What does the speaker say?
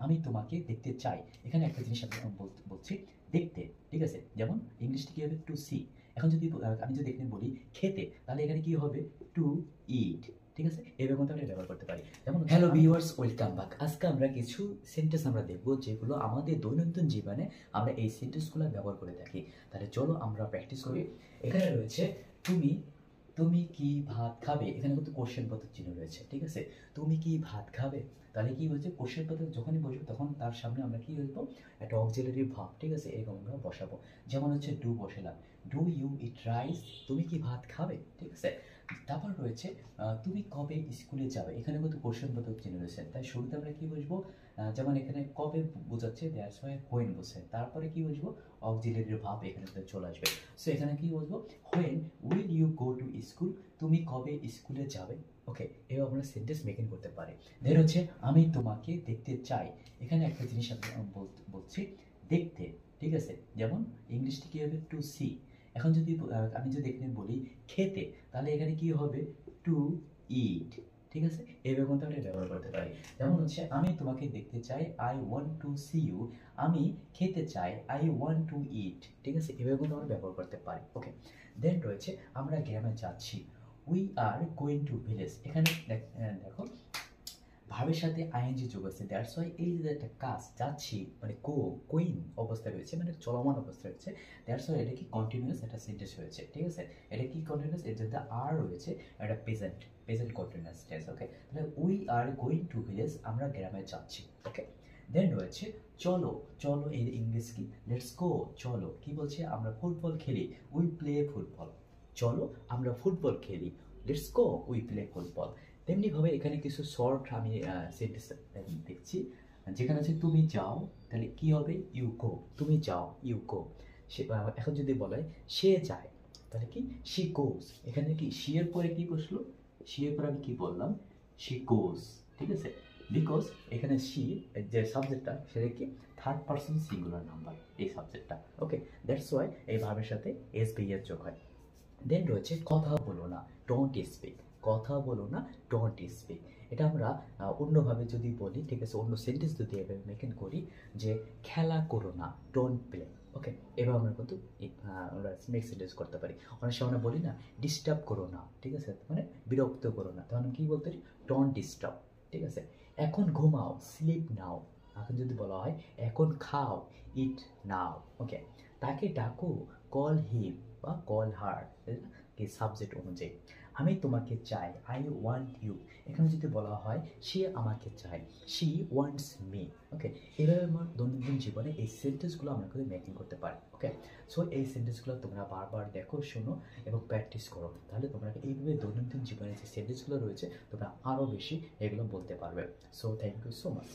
আমি তোমাকে দেখতে চাই। এখানে একটা জিনিস আমি বলছি দেখতে, ঠিক আছে? যেমন ইংলিশটা কি হবে? To see. এখন যদি আমি যদি এখানে বলি খেতে, তাহলে এখানে কি হবে? টু ইট, ঠিক আছে? এইভাবে কিন্তু আমরা ব্যবহার করতে পারি। যেমন হ্যালো ভিউয়ার্স, ওয়েলকাম ব্যাক। আজকে আমরা কিছু সেন্টেন্স আমরা দেখবো যেগুলো আমাদের দৈনন্দিন জীবনে আমরা এই সেন্টেন্সগুলো ব্যবহার করে থাকি। তাহলে চলো আমরা প্র্যাকটিস করি। এখানে রয়েছে তুমি তুমি কি ভাত খাবে? এখানে কিন্তু কোশ্চেন বোধক চিহ্ন রয়েছে, ঠিক আছে? তুমি কি ভাত খাবে? তাহলে কি হচ্ছে, কোশ্চেন বোধক যখনই বসবে তখন তার সামনে আমরা কি বলবো? একটা অক্সিলারি ভার্ব, ঠিক আছে? এরকম আমরা বসাবো। যেমন হচ্ছে ডু বসালাম, ডু ইউ ইট রাইস? তুমি কি ভাত খাবে? ঠিক আছে। তারপর রয়েছে তুমি কবে স্কুলে যাবে? এখানে কিন্তু কোশ্চেন বোধক চিহ্ন রয়েছে, তাই শুরুতে আমরা কি বসবো? যেমন এখানে কবে বোঝাচ্ছে, দ্যাটস ওয়াই হোয়েন বসে, তারপরে কি বসবো? অক্সিলারি ভার্ব এখানে চলে আসবে। সো এখানে কি বলবো? When will you go to school? তুমি কবে স্কুলে যাবে? ওকে, এবার আমরা সেন্টেন্স মেকিং করতে পারি। দেন হচ্ছে আমি তোমাকে দেখতে চাই। এখানে একটা জিনিস আমি বলছি দেখতে, ঠিক আছে? যেমন ইংলিশটি কি হবে? To see. এখন যদি আমি যদি এখানে বলি খেতে, তাহলে এখানে কি হবে? টু ইট, ঠিক আছে? এইভাবে কিন্তু আমরা ব্যবহার করতে পারি। যেমন হচ্ছে আমি তোমাকে দেখতে চাই, I want to see you. আমি খেতে চাই, আই ওয়ান্ট টু ইট, ঠিক আছে? এভাবে কিন্তু আমরা ব্যবহার করতে পারি। ওকে, দেন রয়েছে আমরা গ্রামে যাচ্ছি, we are going to village. এখানে দেখো ভাবের সাথে আইএনজি যোগ আছে, দ্যাটস ওয়াই এই যে একটা কাজ যাচ্ছি মানে গোয়িং অবস্থায় রয়েছে, মানে চলমান অবস্থায় রয়েছে, দ্যাটস ওয়াই এটা কি কন্টিনিউয়াস একটা সেন্টেন্স হয়েছে, ঠিক আছে? এটা কি কন্টিনিউয়াস? এর যে আর রয়েছে এটা প্রেজেন্ট কন্টিনিউয়াস টেন্স। ওকে, তাহলে we are going to village, আমরা গ্রামে যাচ্ছি। ওকে, দেন রয়েছে চলো। চলো এর ইংলিশ কি? Let's go. চলো কি বলছে? আমরা ফুটবল খেলি, উই প্লে ফুটবল। চলো আমরা ফুটবল খেলি, let's go we play football. তেমনিভাবে এখানে কিছু শর্ট আমি সেন্টেন্স দেখছি, যেখানে আছে তুমি যাও, তাহলে কি হবে? You go. তুমি যাও, ইউ গো। সে এখন যদি বলে সে যায়, তাহলে কি? She goes. এখানে কি শি এর পরে কি বসলো? শি এর পরে আমি কি বললাম? শি গোস, ঠিক আছে? বিকজ এখানে শি যে সাবজেক্টটা সেটা কি? থার্ড পার্সন সিঙ্গুলার নাম্বার এই সাবজেক্টটা। ওকে, দ্যাটস ওয়াই এই ভাবের সাথে এস বি এর যোগ হয়। দেন রয়েছে কথা বলো না, ডোন্ট স্পিক। কথা বলো না, ডোন্ট স্পিক। এটা আমরা অন্যভাবে যদি বলি, ঠিক আছে, অন্য সেন্টেন্স যদি এভাবে মেকিং করি যে খেলা করো না, ডোন্ট প্লে। ওকে, এভাবে আমরা কিন্তু আমরা মেক সেন্টেন্স করতে পারি। অনেক সময় আমরা বলি না ডিস্টার্ব করো না, ঠিক আছে? মানে বিরক্ত করো না, তখন কি বলতে পারি? ডোন্ট ডিস্টার্ব, ঠিক আছে? এখন ঘুমাও, স্লিপ নাও। এখন যদি বলা হয় এখন খাও, ইট নাও। ওকে, তাকে ডাকো, কল হিম বা কল হার, কি সাবজেক্ট অনুযায়ী। আমি তোমাকে চাই, আই ওয়ান্ট ইউ। এখানে যদি বলা হয় সে আমাকে চায়, শি ওয়ান্টস মি। ওকে, এভাবে আমার দৈনন্দিন জীবনে এই সেন্টেন্সগুলো আমরা কিন্তু মেকিং করতে পারি। ওকে, সো এই সেন্টেন্সগুলো তোমরা বারবার দেখো, শোনো এবং প্র্যাকটিস করো, তাহলে তোমরা এইভাবে দৈনন্দিন জীবনে যে সেন্টেন্সগুলো রয়েছে তোমরা আরও বেশি এগুলো বলতে পারবে। So thank you so much.